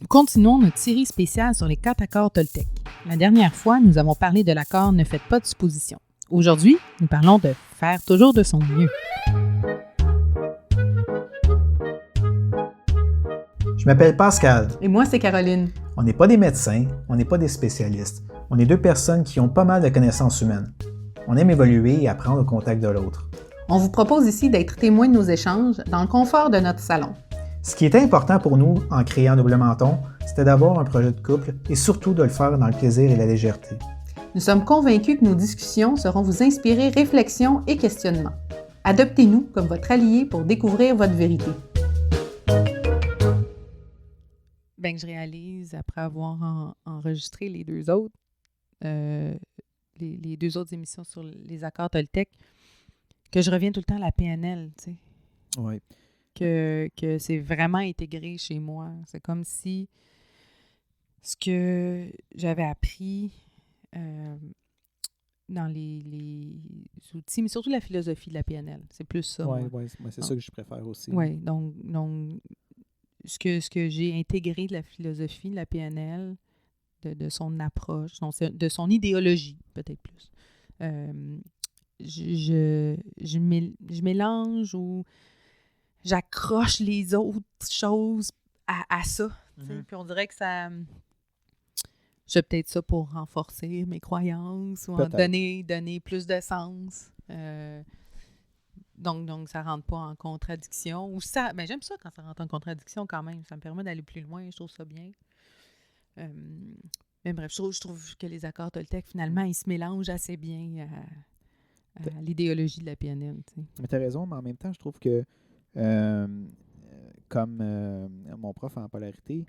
Nous continuons notre série spéciale sur les 4 accords Toltec. La dernière fois, nous avons parlé de l'accord « Ne faites pas de suppositions ». Aujourd'hui, nous parlons de « faire toujours de son mieux ». Je m'appelle Pascal. Et moi, c'est Caroline. On n'est pas des médecins, on n'est pas des spécialistes. On est deux personnes qui ont pas mal de connaissances humaines. On aime évoluer et apprendre au contact de l'autre. On vous propose ici d'être témoins de nos échanges dans le confort de notre salon. Ce qui était important pour nous en créant Double Menton, c'était d'avoir un projet de couple et surtout de le faire dans le plaisir et la légèreté. Nous sommes convaincus que nos discussions sauront vous inspirer réflexion et questionnement. Adoptez-nous comme votre allié pour découvrir votre vérité. Ben, je réalise, après avoir enregistré les deux autres, les deux autres émissions sur les accords Toltec, que je reviens tout le temps à la PNL, tu sais. Oui. Que c'est vraiment intégré chez moi. C'est comme si ce que j'avais appris dans les outils, mais surtout la philosophie de la PNL, c'est plus ça. Oui, c'est ça que je préfère aussi. Oui, donc ce que j'ai intégré de la philosophie de la PNL, de son approche, de son idéologie, peut-être plus. Je mélange ou j'accroche les autres choses à ça. Mm-hmm. Puis on dirait que ça... J'ai peut-être ça pour renforcer mes croyances ou en donner plus de sens. Donc, ça ne rentre pas en contradiction. Ou ça, ben, j'aime ça quand ça rentre en contradiction quand même. Ça me permet d'aller plus loin. Je trouve ça bien. Mais bref, je trouve que les accords Toltec, finalement, ils se mélangent assez bien à l'idéologie de la PNL. T'sais. Mais tu as raison, mais en même temps, je trouve que comme mon prof en polarité,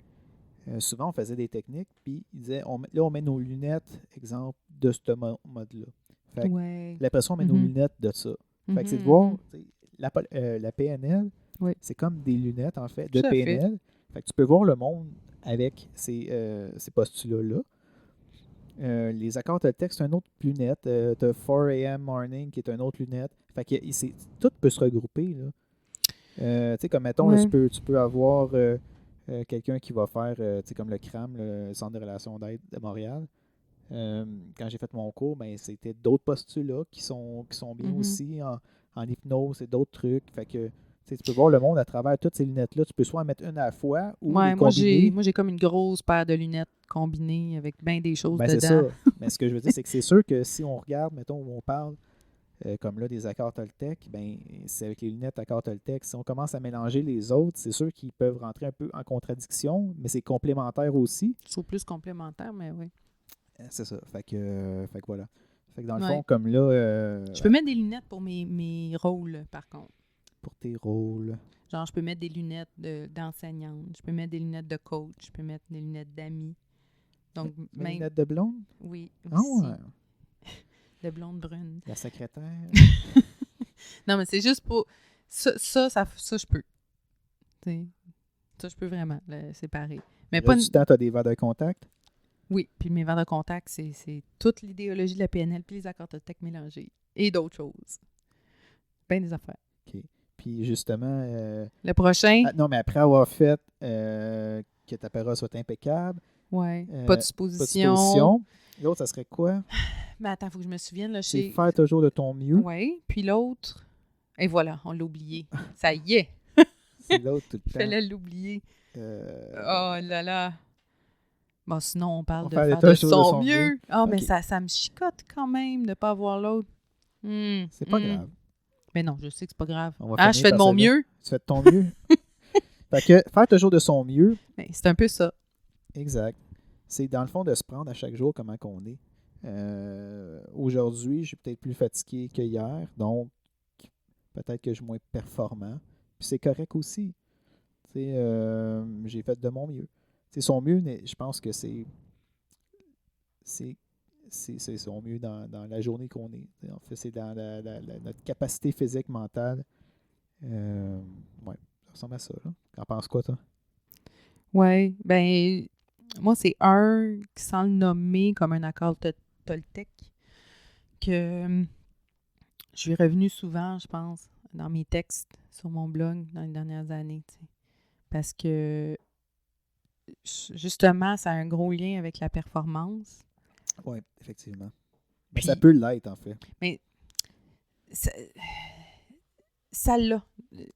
souvent on faisait des techniques, puis il disait, on met nos lunettes, exemple, de ce mode-là. Fait que, là, après ça, on met nos lunettes de ça. Fait que c'est de voir, la PNL, c'est comme des lunettes, en fait, de PNL. Fait que tu peux voir le monde avec ces postulats-là. Les accords Toltec, c'est une autre lunette. Tu as 4 a.m. morning, qui est une autre lunette. Fait que tout peut se regrouper, là. Tu sais, comme mettons, là, tu peux avoir quelqu'un qui va faire, tu sais, comme le CRAM, le Centre de relations d'aide de Montréal. Quand j'ai fait mon cours, ben, c'était d'autres postulats qui sont bien aussi en hypnose et d'autres trucs. Fait que tu peux voir le monde à travers toutes ces lunettes-là. Tu peux soit en mettre une à la fois ou les combiner. Moi, j'ai comme une grosse paire de lunettes combinées avec bien des choses dedans. C'est ça. Mais ce que je veux dire, c'est que c'est sûr que si on regarde, mettons, où on parle, comme là, des accords Toltec, ben, c'est avec les lunettes accords Toltec. Si on commence à mélanger les autres, c'est sûr qu'ils peuvent rentrer un peu en contradiction, mais c'est complémentaire aussi. Je trouve plus complémentaire, mais oui. C'est ça. Fait que voilà. Fait que dans le fond, comme là... je peux mettre des lunettes pour mes rôles, par contre. Pour tes rôles. Genre, je peux mettre des lunettes d'enseignante, je peux mettre des lunettes de coach, je peux mettre des lunettes d'amis. Donc, des lunettes de blonde? Oui, aussi. Ah ouais. De blonde brune. La secrétaire. Non, mais c'est juste pour... Ça, je peux. T'sais, ça, je peux vraiment le séparer. Mais là, tu as des verres de contact? Oui, puis mes verres de contact, c'est toute l'idéologie de la PNL puis les accords Toltec mélangés. Et d'autres choses. Ben des affaires. OK. Puis justement... le prochain... non, mais après avoir fait que ta parole soit impeccable... Oui, pas de supposition. L'autre, ça serait quoi? Mais attends, il faut que je me souvienne. Là, c'est faire toujours de ton mieux. Oui, puis l'autre... Et voilà, on l'a oublié. Ça y est! C'est l'autre tout le temps. Il fallait l'oublier. Oh là là! Bon, sinon, on parle de faire de son mieux. Ah, mais ça me chicote quand même de ne pas avoir l'autre. C'est pas grave. Mais non, je sais que c'est pas grave. Je fais de mon mieux. Tu fais de ton mieux. Fait que faire toujours de son mieux. Ben, c'est un peu ça. Exact. C'est dans le fond de se prendre à chaque jour comment qu'on est. Aujourd'hui, je suis peut-être plus fatigué que hier, donc peut-être que je suis moins performant. Puis c'est correct aussi. J'ai fait de mon mieux. C'est son mieux, je pense que c'est son mieux dans la journée qu'on est. En fait, c'est dans notre capacité physique, mentale. Ça ressemble à ça. T'en penses quoi, toi? Oui, ben moi, c'est un, sans le nommer comme un accord Toltec, que je suis revenue souvent, je pense, dans mes textes sur mon blog dans les dernières années. Parce que justement, ça a un gros lien avec la performance. Oui, effectivement. Mais ça peut l'être, en fait. Mais ça l'a.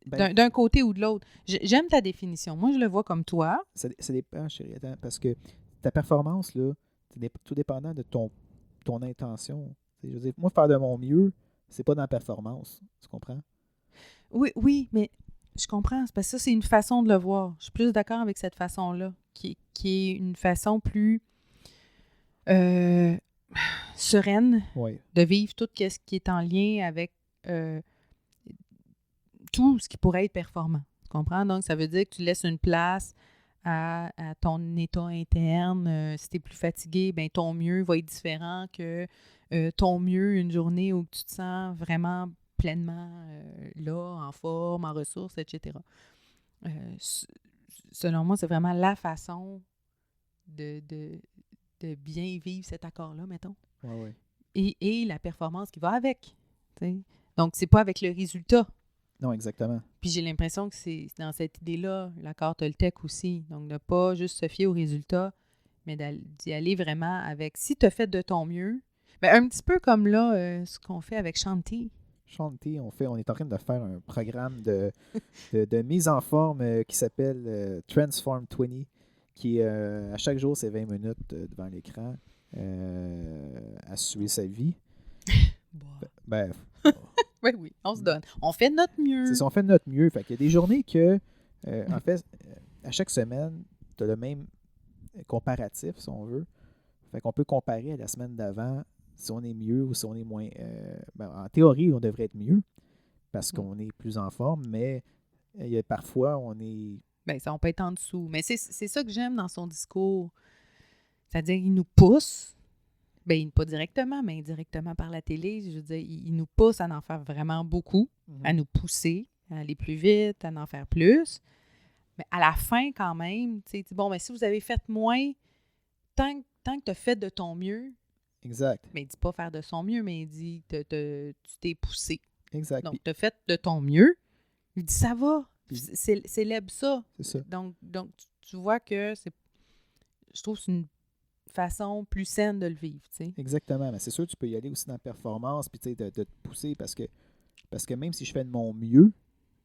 D'un côté ou de l'autre. J'aime ta définition. Moi, je le vois comme toi. Ça dépend, chérie. Attends, parce que ta performance, là, tout dépendant de ton intention. Je veux dire, moi, faire de mon mieux, c'est pas dans la performance. Tu comprends? Oui, mais je comprends. Parce que ça, c'est une façon de le voir. Je suis plus d'accord avec cette façon-là, qui est une façon plus sereine de vivre tout ce qui est en lien avec tout ce qui pourrait être performant. Tu comprends? Donc, ça veut dire que tu laisses une place à ton état interne. Si tu es plus fatigué, ben ton mieux va être différent que ton mieux une journée où tu te sens vraiment pleinement là, en forme, en ressources, etc. Selon moi, c'est vraiment la façon de bien vivre cet accord-là, mettons. Ouais. Et la performance qui va avec. T'sais. Donc, c'est pas avec le résultat. Non, exactement. Puis j'ai l'impression que c'est dans cette idée-là, l'accord Toltec aussi. Donc, ne pas juste se fier au résultat, mais d'y aller vraiment avec... Si tu as fait de ton mieux, ben un petit peu comme là, ce qu'on fait avec Shanti. Shanti, on est en train de faire un programme de mise en forme qui s'appelle Transform 20, qui à chaque jour, c'est 20 minutes devant l'écran à suivre sa vie. Oui, on se donne. On fait de notre mieux. C'est ça, on fait de notre mieux. Fait qu'il y a des journées que, en fait, à chaque semaine, tu as le même comparatif, si on veut. Fait qu'on peut comparer à la semaine d'avant si on est mieux ou si on est moins... en théorie, on devrait être mieux parce qu'on est plus en forme, mais parfois, on est... Ça, on peut être en dessous. Mais c'est ça que j'aime dans son discours. C'est-à-dire qu'il nous pousse, pas directement, mais indirectement par la télé. Je veux dire, il nous pousse à en faire vraiment beaucoup, à nous pousser, à aller plus vite, à en faire plus. Mais à la fin, quand même, tu sais, mais si vous avez fait moins, tant que tu as fait de ton mieux, exact. Mais il dit pas faire de son mieux, mais il dit tu t'es poussé. Exact. Donc, tu as fait de ton mieux. Il dit ça va. Célèbre ça. C'est ça. Donc tu vois que je trouve que c'est une façon plus saine de le vivre. T'sais. Exactement. Mais c'est sûr que tu peux y aller aussi dans la performance puis de te pousser parce que même si je fais de mon mieux,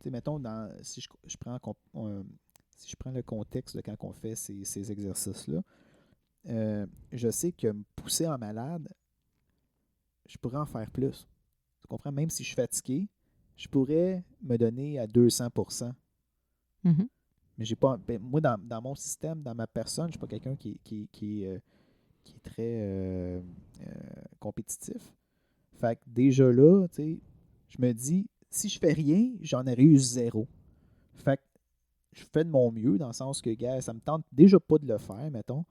mettons, si je prends le contexte de quand on fait ces exercices-là, je sais que me pousser en malade, je pourrais en faire plus. Tu comprends? Même si je suis fatigué, je pourrais me donner à 200%. Mm-hmm. Mais j'ai pas. Moi, dans mon système, dans ma personne, je ne suis pas quelqu'un qui est très compétitif. Fait que déjà là, tu sais, je me dis, si je fais rien, j'en aurais eu 0. Fait que je fais de mon mieux, dans le sens que, gars, ça me tente déjà pas de le faire, mettons.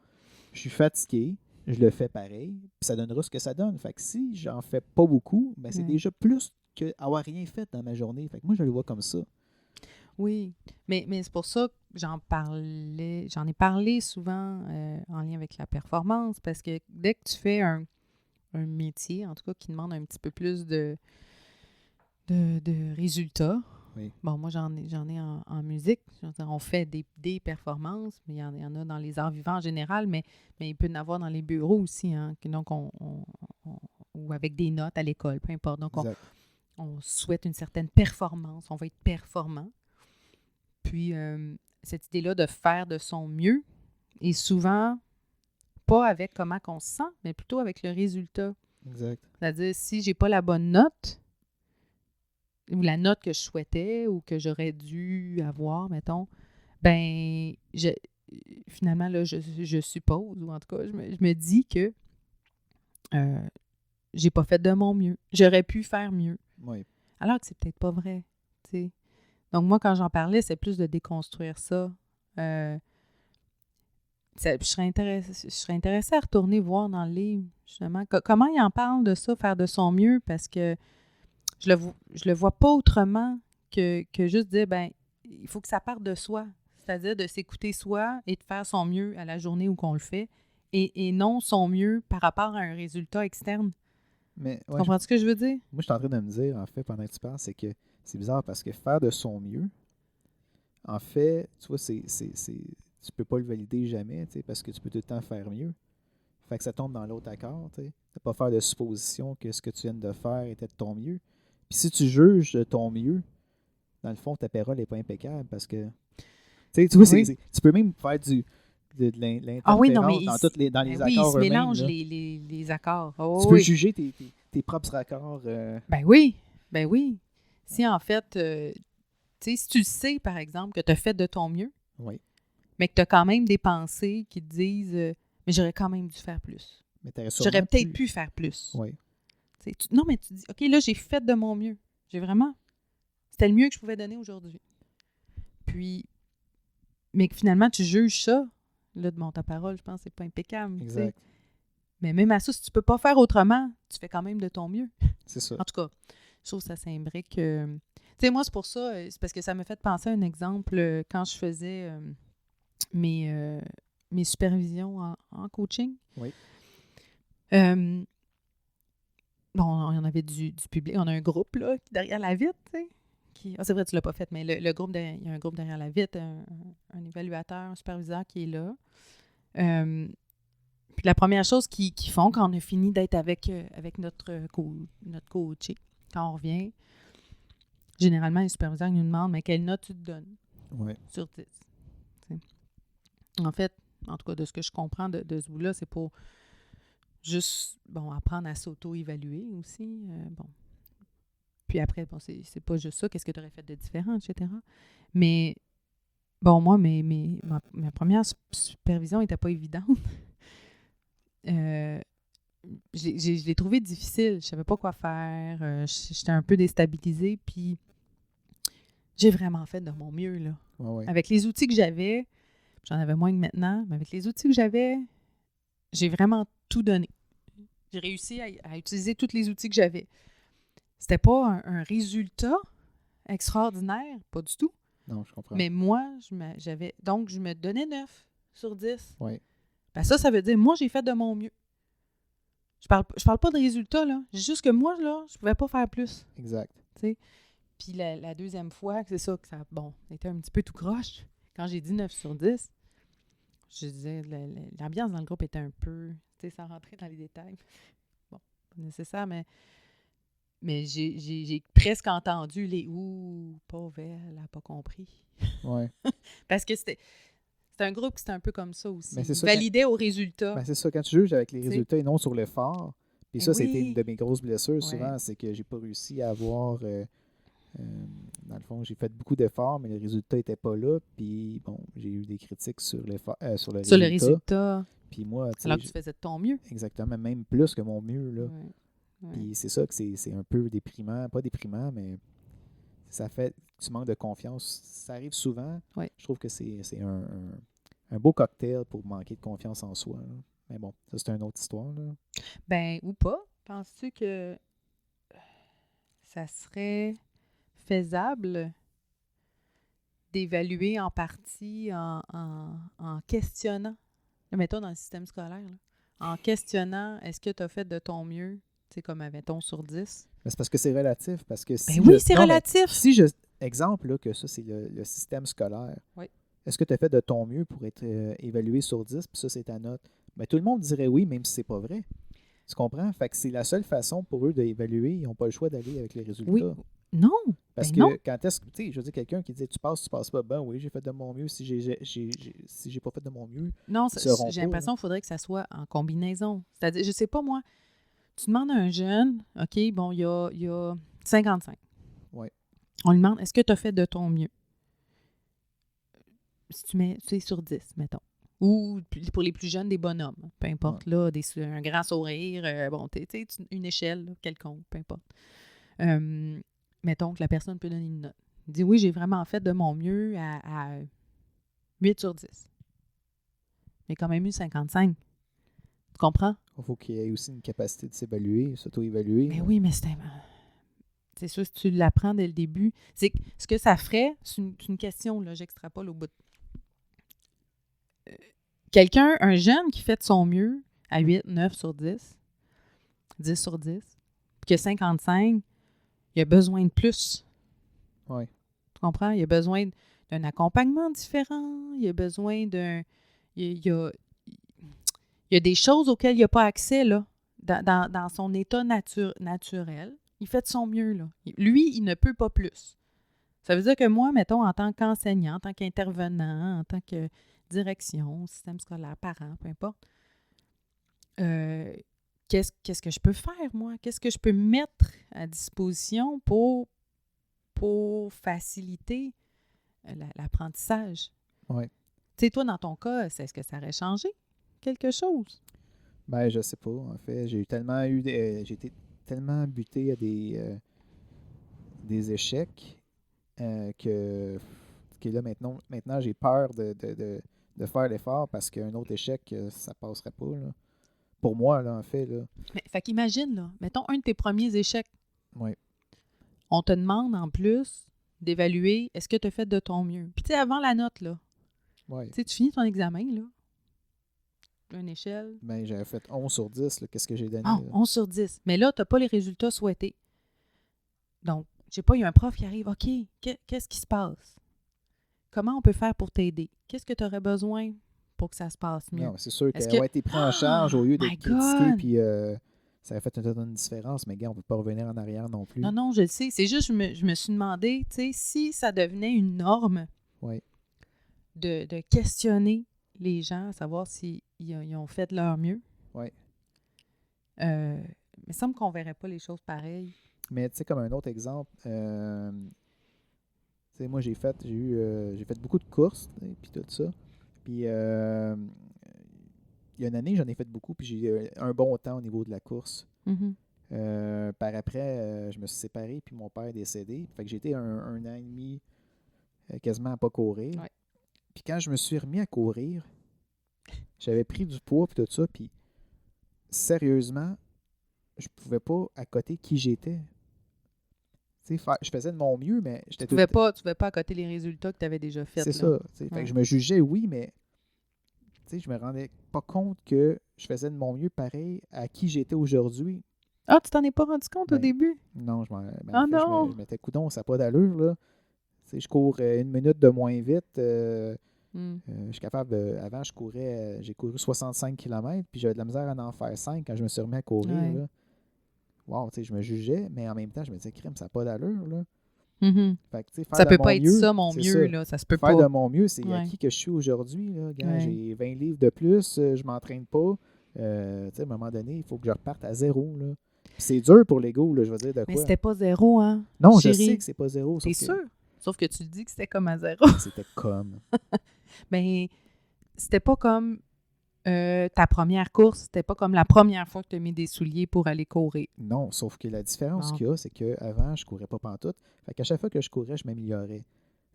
Je suis fatigué, je le fais pareil, puis ça donnera ce que ça donne. Fait que si j'en fais pas beaucoup, c'est déjà plus qu'avoir rien fait dans ma journée. Fait que moi, je le vois comme ça. Oui, mais c'est pour ça que j'en ai parlé souvent en lien avec la performance, parce que dès que tu fais un métier, en tout cas, qui demande un petit peu plus de résultats. Oui. Bon, moi, j'en ai en musique. On fait des performances, mais il y en a dans les arts vivants en général, mais il peut y en avoir dans les bureaux aussi. Hein, donc, ou avec des notes à l'école, peu importe. Donc, on souhaite une certaine performance. On va être performant. Puis, cette idée-là de faire de son mieux est souvent pas avec comment on se sent, mais plutôt avec le résultat. Exact. C'est-à-dire, si j'ai pas la bonne note, ou la note que je souhaitais ou que j'aurais dû avoir, mettons, finalement, là, je suppose, ou en tout cas, je me dis que j'ai pas fait de mon mieux. J'aurais pu faire mieux. Oui. Alors que c'est peut-être pas vrai, tu sais. Donc, moi, quand j'en parlais, c'est plus de déconstruire ça. Je serais intéressée à retourner voir dans le livre, justement, comment il en parle de ça, faire de son mieux, parce que je le vois pas autrement que juste dire, il faut que ça parte de soi. C'est-à-dire de s'écouter soi et de faire son mieux à la journée où qu'on le fait, et non son mieux par rapport à un résultat externe. Mais, tu comprends ce que je veux dire? Moi, je suis en train de me dire, en fait, pendant que tu parles, c'est que c'est bizarre parce que faire de son mieux, en fait, tu vois, tu peux pas le valider jamais, parce que tu peux tout le temps faire mieux. Fait que ça tombe dans l'autre accord, tu sais. Ne pas faire de supposition que ce que tu viens de faire était de ton mieux. Puis si tu juges de ton mieux, dans le fond, ta parole n'est pas impeccable parce que, tu vois, tu peux même faire de l'interférence dans les accords ils se eux-mêmes. mélangent les accords. Oh, tu peux juger tes propres accords. Ben oui. Si en fait, si tu sais, par exemple, que tu as fait de ton mieux, mais que tu as quand même des pensées qui te disent mais j'aurais quand même dû faire plus. J'aurais peut-être pu faire plus. Oui. Non, mais tu dis, OK, là, j'ai fait de mon mieux. C'était le mieux que je pouvais donner aujourd'hui. Puis, mais que finalement, tu juges ça. Là, de ta parole, je pense que c'est pas impeccable. Exact. T'sais. Mais même à ça, si tu peux pas faire autrement, tu fais quand même de ton mieux. C'est ça. En tout cas, je trouve que ça s'imbrique. Tu sais, moi, c'est pour ça, c'est parce que ça me fait penser à un exemple quand je faisais mes supervisions en coaching. Oui. Bon, on avait du public. On a un groupe, là, derrière la vitre, tu sais. C'est vrai, tu l'as pas fait, mais il y a un groupe derrière la vitre, un évaluateur, un superviseur qui est là. Puis la première chose qu'ils font quand on a fini d'être avec notre coaché, quand on revient, généralement, les superviseurs nous demandent « Mais quelle note tu te donnes sur 10? » En fait, en tout cas, de ce que je comprends de ce bout-là, c'est pour juste, apprendre à s'auto-évaluer aussi. Puis après, c'est pas juste ça. Qu'est-ce que tu aurais fait de différent, etc. Mais, moi, ma première supervision n'était pas évidente. Je l'ai trouvé difficile. Je savais pas quoi faire. J'étais un peu déstabilisée. Puis, j'ai vraiment fait de mon mieux, là. Avec les outils que j'avais, j'en avais moins que maintenant, mais avec les outils que j'avais, j'ai vraiment tout donné. J'ai réussi à utiliser tous les outils que j'avais. C'était pas un résultat extraordinaire, pas du tout. Non, je comprends. Mais moi, je me donnais 9 sur 10. Oui. Ben ça veut dire, moi, j'ai fait de mon mieux. Je parle pas de résultat, là. C'est juste que moi, là, je pouvais pas faire plus. Exact. T'sais? Puis la deuxième fois, c'est ça que ça était un petit peu tout croche. Quand j'ai dit 9 sur 10, je disais, l'ambiance dans le groupe était un peu, sans rentrer dans les détails. Bon, pas nécessaire, mais j'ai presque entendu les « ouh, pauvre elle n'a pas compris ». Oui. Parce que c'était un groupe qui c'était un peu comme ça aussi. Mais c'est ça, validait au résultat. C'est ça, quand tu juges avec les résultats et non sur l'effort. Puis ça, c'était une de mes grosses blessures souvent, Ouais. c'est que j'ai pas réussi à avoir... dans le fond, j'ai fait beaucoup d'efforts, mais le résultat n'était pas là. Puis bon, j'ai eu des critiques sur le résultat. Puis moi, alors que tu faisais de ton mieux. Exactement, même plus que mon mieux, là. Ouais. Puis c'est ça que c'est un peu déprimant. Pas déprimant, mais ça fait que tu manques de confiance. Ça arrive souvent. Ouais. Je trouve que c'est un beau cocktail pour manquer de confiance en soi, là. Mais bon, ça, c'est une autre histoire, là. Ben, ou pas. Penses-tu que ça serait faisable d'évaluer en partie en questionnant, mettons dans le système scolaire, là, en questionnant est-ce que tu as fait de ton mieux, tu sais, comme mettons sur 10? Mais c'est parce que c'est relatif. Parce que si c'est relatif. Exemple, là, que ça, c'est le système scolaire. Oui. Est-ce que tu as fait de ton mieux pour être évalué sur 10, puis ça, c'est ta note? Mais tout le monde dirait oui, même si c'est pas vrai. Tu comprends? Fait que c'est la seule façon pour eux d'évaluer. Ils n'ont pas le choix d'aller avec les résultats. Oui. Non. Parce que non. quand est-ce que, tu sais, je veux dire, quelqu'un qui dit tu passes pas, ben oui, j'ai fait de mon mieux. Si j'ai pas fait de mon mieux, non, j'ai l'impression qu'il faudrait que ça soit en combinaison. C'est-à-dire, je sais pas moi, tu demandes à un jeune, OK, bon, il y a 55. Oui. On lui demande, est-ce que tu as fait de ton mieux? Si tu mets, sur 10, mettons. Ou pour les plus jeunes, des bonhommes. Peu importe, là, un grand sourire, une échelle là, quelconque, peu importe. Mettons que la personne peut donner une note. Il dit, oui, j'ai vraiment fait de mon mieux à 8 sur 10. J'ai quand même eu 55. Tu comprends? Il faut qu'il y ait aussi une capacité de s'évaluer, s'auto-évaluer. Mais oui, mais c'est sûr, si tu l'apprends dès le début. C'est ce que ça ferait, c'est une question, là, j'extrapole au bout. Quelqu'un, un jeune qui fait de son mieux à 8, 9 sur 10, 10 sur 10, puis que 55, il a besoin de plus. Oui. Tu comprends? Il a besoin d'un accompagnement différent, il a besoin d'un... Il y a des choses auxquelles il n'a pas accès, là, dans son état naturel. Il fait de son mieux, là. Lui, il ne peut pas plus. Ça veut dire que moi, mettons, en tant qu'enseignant, en tant qu'intervenant, en tant que direction, système scolaire, parent, peu importe, qu'est-ce que je peux faire, moi? Qu'est-ce que je peux mettre à disposition pour faciliter l'apprentissage? Oui. Tu sais, toi, dans ton cas, est-ce que ça aurait changé quelque chose? Ben, je sais pas. En fait, j'ai été tellement buté à des échecs que là, maintenant j'ai peur de faire l'effort parce qu'un autre échec, ça passerait pas, là. Pour moi, là, en fait, là. Mais, fait qu'imagine, là, mettons un de tes premiers échecs. Oui. On te demande en plus d'évaluer est-ce que tu as fait de ton mieux. Puis tu sais, avant la note, là, Oui. tu sais, tu finis ton examen, là, une échelle. Ben, j'avais fait 11 sur 10, là. Qu'est-ce que j'ai donné? Ah, Là? 11 sur 10. Mais là, tu n'as pas les résultats souhaités. Donc, je sais pas, il y a un prof qui arrive. OK, qu'est-ce qui se passe? Comment on peut faire pour t'aider? Qu'est-ce que tu aurais besoin pour que ça se passe mieux? Non, c'est sûr Est-ce qu'elle que... a été prise en charge au lieu d'être my critiquée, God! puis ça a fait une différence, mais gars, on ne peut pas revenir en arrière non plus. Non, je le sais. C'est juste, je me suis demandé, tu sais, si ça devenait une norme Oui. de questionner les gens, à savoir s'ils ont fait de leur mieux. Oui. Mais il me semble qu'on ne verrait pas les choses pareilles. Mais tu sais, comme un autre exemple, tu sais, moi j'ai fait beaucoup de courses, puis tout ça. Puis il y a une année, j'en ai fait beaucoup, puis j'ai eu un bon temps au niveau de la course. Mm-hmm. Par après, je me suis séparé, puis mon père est décédé. Fait que j'ai été un an et demi quasiment à pas courir. Ouais. Puis quand je me suis remis à courir, j'avais pris du poids, puis tout ça, puis sérieusement, je pouvais pas accoter qui j'étais. Je faisais de mon mieux, mais j'étais Tu ne pouvais pas accoter les résultats que tu avais déjà faits. C'est ça. Fait que je me jugeais, oui, mais je me rendais pas compte que je faisais de mon mieux pareil à qui j'étais aujourd'hui. Ah, tu t'en es pas rendu compte au début? Non, non! Je m'étais coudon, ça n'a pas d'allure, là. Je cours 1 minute de moins vite. Je suis capable avant, j'ai couru 65 km, puis j'avais de la misère à en faire 5 quand je me suis remis à courir. Ouais. Là. Wow, je me jugeais, mais en même temps, je me disais, crème, ça n'a pas d'allure, là. Mm-hmm. Fait que, faire ça de peut mon pas être mieux, ça, mon mieux, là. Ça se peut faire pas. de mon mieux, c'est à Ouais. qui que je suis aujourd'hui, là. Ouais. J'ai 20 livres de plus, je m'entraîne pas. À un moment donné, il faut que je reparte à zéro, là. Puis c'est dur pour l'ego, là, je veux dire, de quoi. Mais c'était pas zéro, hein? Non, chérie. je sais que c'est pas zéro. T'es sûr? Sauf que tu le dis que c'était comme à zéro. C'était comme. Ben, c'était pas comme ta première course, c'était pas comme la première fois que tu as mis des souliers pour aller courir. Non, sauf que la différence Bon. qu'il y a, c'est qu'avant, je courais pas pantoute. Fait qu'à chaque fois que je courais, je m'améliorais.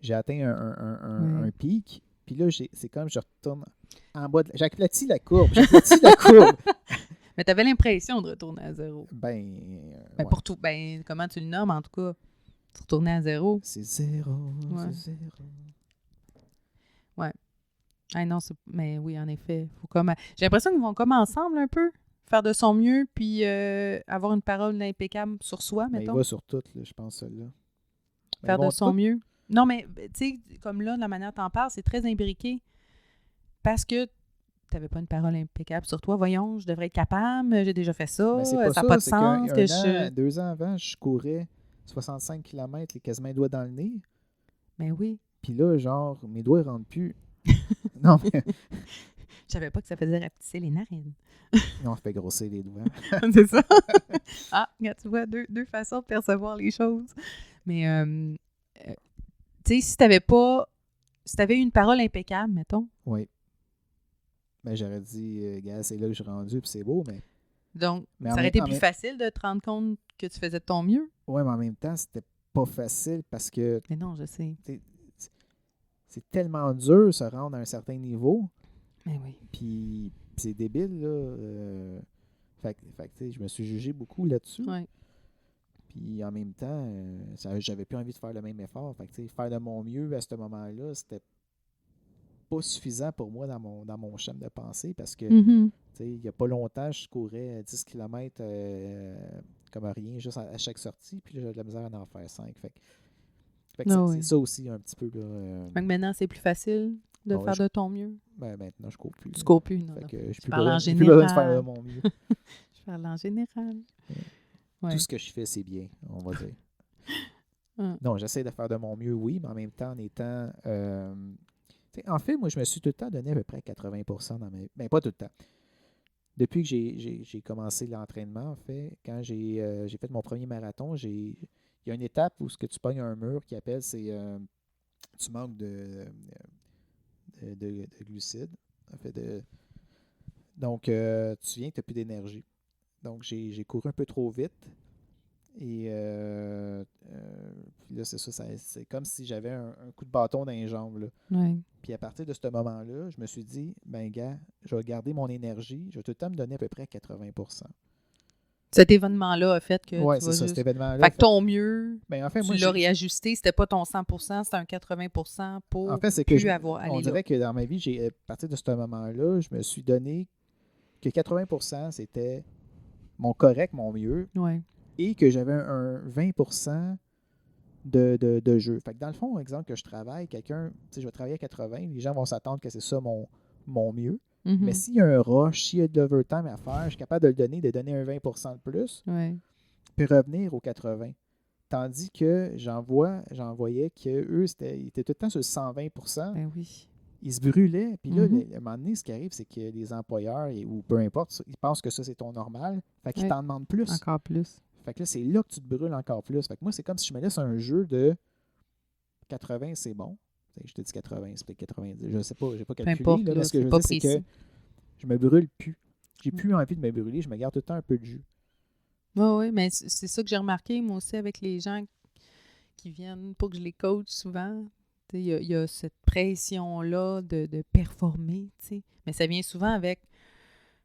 J'ai atteint un pic, puis là, c'est comme je retourne en bas. J'aplatis la courbe. Mais tu avais l'impression de retourner à zéro. Ouais. Pour tout, comment tu le nommes, en tout cas? Tu retournais à zéro. C'est zéro, Ouais. c'est zéro. Ouais. Ah non, mais oui, en effet. J'ai l'impression qu'ils vont comme ensemble un peu, faire de son mieux, puis avoir une parole impeccable sur soi, mettons. Il va sur tout, là, je pense, celle-là. Faire de son mieux. Non, mais tu sais, comme là, la manière dont t'en parles, c'est très imbriqué. Parce que tu n'avais pas une parole impeccable sur toi. Voyons, je devrais être capable, j'ai déjà fait ça, ça n'a pas de sens. 2 ans avant, je courais 65 km, quasiment les doigts dans le nez. Ben oui. Puis là, genre, mes doigts ne rentrent plus. Non, mais... Je savais pas que ça faisait rapetisser les narines. Non, ça fait grossir les doigts. C'est ça. Ah, regarde, tu vois, deux façons de percevoir les choses. Mais, tu sais, si t'avais eu une parole impeccable, mettons. Oui. Ben, j'aurais dit, gars, c'est là que je suis rendu, puis c'est beau, mais... Donc, ça aurait été plus facile de te rendre compte que tu faisais de ton mieux. Oui, mais en même temps, c'était pas facile parce que... Mais non, je sais. C'est tellement dur se rendre à un certain niveau. Mais oui. Puis c'est débile, là. Fait que, je me suis jugé beaucoup là-dessus. Ouais. Puis en même temps, j'avais plus envie de faire le même effort. Fait que, faire de mon mieux à ce moment-là, c'était pas suffisant pour moi dans mon schéma de pensée parce que, il n'y a pas longtemps, je courais 10 km comme rien, juste à chaque sortie. Puis là, j'avais de la misère à en faire 5. Fait que c'est ça aussi, un petit peu. Là, Fait que maintenant, c'est plus facile de faire de ton mieux? Ben, maintenant, je cours plus. Tu cours plus, non. Fait non. que je Je suis parle en plus général. besoin de faire de mon mieux. Je parle en général. Ouais. Tout ce que je fais, c'est bien, on va dire. Non, j'essaie de faire de mon mieux, oui, mais en même temps, en étant... en fait, moi, je me suis tout le temps donné à peu près 80% dans mes... Ben, pas tout le temps. Depuis que j'ai commencé l'entraînement, en fait, quand j'ai fait mon premier marathon, il y a une étape où ce que tu pognes un mur qui appelle, c'est... tu manques de glucides. En fait, donc, tu viens que tu n'as plus d'énergie. Donc, j'ai couru un peu trop vite. Et puis là, c'est ça, c'est comme si j'avais un coup de bâton dans les jambes. Là. Ouais. Puis à partir de ce moment-là, je me suis dit, ben gars, je vais garder mon énergie, je vais tout le temps me donner à peu près 80%. Cet événement-là a fait que ouais, tu c'est vas ça, juste... cet événement-là. Fait que ton mieux, ben, en fait, tu moi, l'as réajusté, c'était pas ton 100%, c'était un 80% pour en fait, c'est plus que avoir aller on là. dirait que dans ma vie, à partir de ce moment-là, je me suis donné que 80%, c'était mon correct, mon mieux. Ouais. Et que j'avais un 20% de jeu. Fait que dans le fond, exemple que je travaille, je vais travailler à 80, les gens vont s'attendre que c'est ça mon mieux. Mm-hmm. Mais s'il y a un rush, s'il y a de l'overtime à faire, je suis capable de le donner un 20% de plus, puis revenir aux 80. Tandis que j'en voyais qu'eux, ils étaient tout le temps sur le 120%. Ben oui. Ils se brûlaient. Puis là, à un moment donné, ce qui arrive, c'est que les employeurs, ou peu importe, ils pensent que ça, c'est ton normal. Fait qu'ils t'en demandent plus. Encore plus. Fait que là, c'est là que tu te brûles encore plus. Fait que moi, c'est comme si je me laisse un jeu de 80, c'est bon. Je te dis 80, c'est peut-être 90. Je sais pas, j'ai pas calculé. Importe, là, mais ce que je veux dire, c'est que je me brûle plus. J'ai plus envie de me brûler. Je me garde tout le temps un peu de jus. Oui, mais c'est ça que j'ai remarqué, moi aussi, avec les gens qui viennent, pour que je les coach souvent. Il y a cette pression-là de performer, t'sais. Mais ça vient souvent avec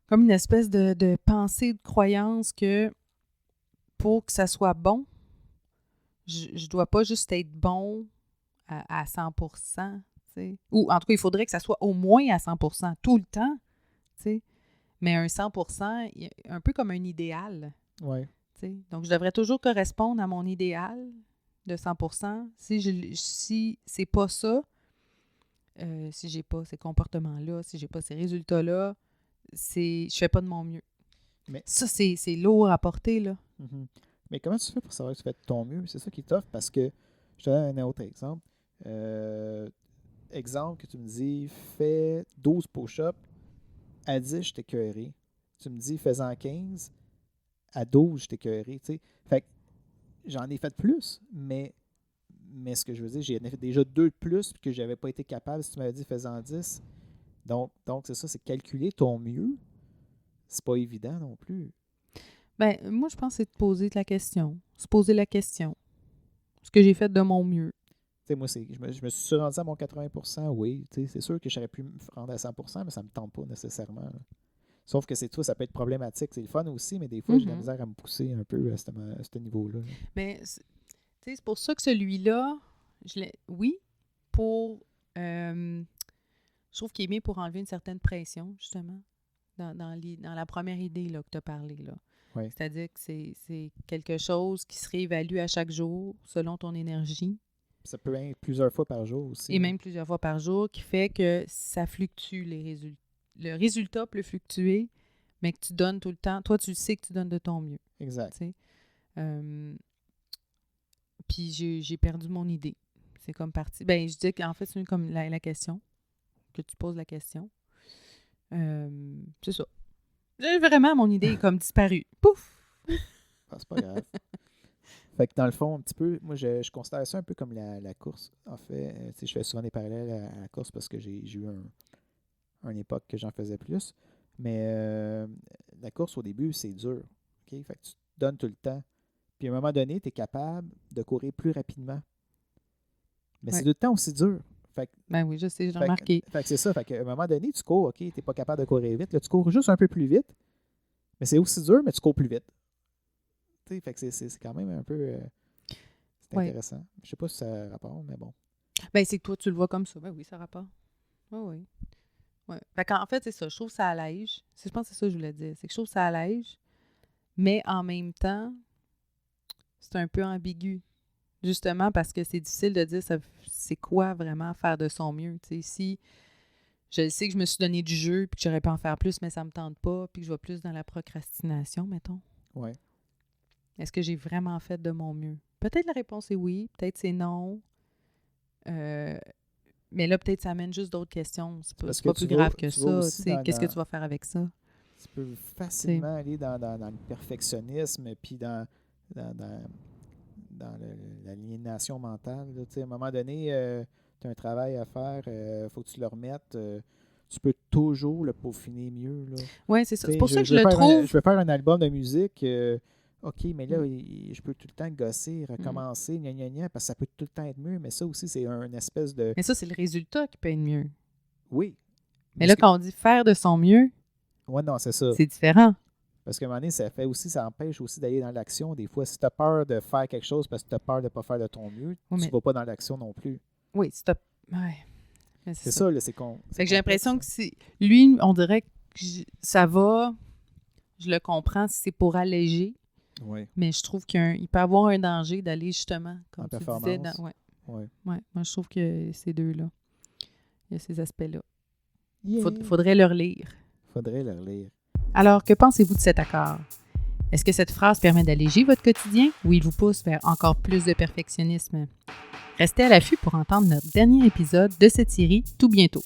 comme une espèce de pensée, de croyance que pour que ça soit bon, je dois pas juste être bon à 100%, t'sais. Ou en tout cas, il faudrait que ça soit au moins à 100%, tout le temps, t'sais. Mais un 100%, un peu comme un idéal. Ouais. T'sais. Donc, je devrais toujours correspondre à mon idéal de 100%. Si c'est pas ça, si j'ai pas ces comportements-là, si j'ai pas ces résultats-là, je fais pas de mon mieux. Mais ça, c'est lourd à porter, là. Mm-hmm. Mais comment tu fais pour savoir que tu fais de ton mieux? C'est ça qui est tough parce que, je te donne un autre exemple. Exemple que tu me dis, fais 12 push-ups, à 10, je t'ai écœuré. Tu me dis, fais-en 15, à 12, je t'ai écœuré. Fait que j'en ai fait plus, mais ce que je veux dire, j'ai fait déjà 2 de plus que je n'avais pas été capable si tu m'avais dit fais-en 10. Donc c'est ça, c'est calculer ton mieux. C'est pas évident non plus. Ben, moi, je pense que c'est de poser la question. Se poser la question. Ce que j'ai fait de mon mieux. T'sais, moi, je me suis rendu à mon 80%, oui. C'est sûr que j'aurais pu me rendre à 100%, mais ça ne me tente pas nécessairement. Là. Sauf que ça peut être problématique. C'est le fun aussi, mais des fois, j'ai de la misère à me pousser un peu à ce niveau-là. Mais c'est pour ça que celui-là, oui, je trouve qu'il est bien pour enlever une certaine pression, justement, dans la première idée là, que tu as parlé. Là. Ouais. C'est-à-dire que c'est quelque chose qui se réévalue à chaque jour selon ton énergie. Ça peut être plusieurs fois par jour aussi. Et même plusieurs fois par jour, qui fait que ça fluctue les résultats. Le résultat peut fluctuer, mais que tu donnes tout le temps. Toi, tu sais que tu donnes de ton mieux. Exact. Puis j'ai perdu mon idée. C'est comme parti. Ben, je dis qu'en fait, c'est comme la question, que tu poses la question. C'est ça. Vraiment, mon idée est comme disparue. Pouf! Ah, c'est pas grave. Fait que dans le fond, un petit peu, moi, je considère ça un peu comme la course. En fait, je fais souvent des parallèles à la course parce que j'ai eu une époque que j'en faisais plus. Mais la course, au début, c'est dur. Okay? Fait que tu te donnes tout le temps. Puis à un moment donné, tu es capable de courir plus rapidement. Mais c'est tout le temps aussi dur. Fait que, ben oui, je sais, j'ai remarqué. Fait que c'est ça. Fait qu'à un moment donné, tu cours, OK, tu n'es pas capable de courir vite. Là, tu cours juste un peu plus vite. Mais c'est aussi dur, mais tu cours plus vite. Fait que c'est quand même un peu... c'est intéressant. Je sais pas si ça rapporte, mais bon. Ben, c'est que toi, tu le vois comme ça. Ben oui, ça rapporte. Oui. Ouais. Fait qu'en fait, c'est ça. Je trouve que ça allège. Je pense que c'est ça que je voulais dire. C'est que je trouve que ça allège, mais en même temps, c'est un peu ambigu justement, parce que c'est difficile de dire c'est quoi vraiment faire de son mieux. Tu sais, si je sais que je me suis donné du jeu puis que j'aurais pu en faire plus, mais ça me tente pas, puis que je vais plus dans la procrastination, mettons. Oui. Est-ce que j'ai vraiment fait de mon mieux? Peut-être la réponse est oui, peut-être c'est non. Mais là, peut-être ça amène juste d'autres questions. C'est pas plus grave que ça. Qu'est-ce que tu vas faire avec ça? Tu peux facilement aller dans le perfectionnisme puis dans l'aliénation mentale. Là. À un moment donné, tu as un travail à faire, faut que tu le remettes. Tu peux toujours le peaufiner mieux. Oui, c'est ça. C'est pour ça que je le trouve... Je vais faire un album de musique... OK, mais là, je peux tout le temps gosser, recommencer, parce que ça peut tout le temps être mieux, mais ça aussi, c'est un espèce de... Mais ça, c'est le résultat qui peut être mieux. Oui. Mais là, quand on dit faire de son mieux, ouais, non, c'est ça. C'est différent. Parce qu'à un moment donné, ça empêche aussi d'aller dans l'action. Des fois, si tu as peur de faire quelque chose parce que tu as peur de ne pas faire de ton mieux, tu ne vas pas dans l'action non plus. Oui, si tu as... Ouais. C'est ça, là, c'est Fait que j'ai l'impression que lui, on dirait que ça va, je le comprends, si c'est pour alléger. Oui. Mais je trouve qu'il peut y avoir un danger d'aller justement, comme tu disais. Ouais. Moi, je trouve que ces deux-là, il y a ces aspects-là. Yeah. Faudrait le relire. Alors, que pensez-vous de cet accord? Est-ce que cette phrase permet d'alléger votre quotidien ou il vous pousse vers encore plus de perfectionnisme? Restez à l'affût pour entendre notre dernier épisode de cette série tout bientôt.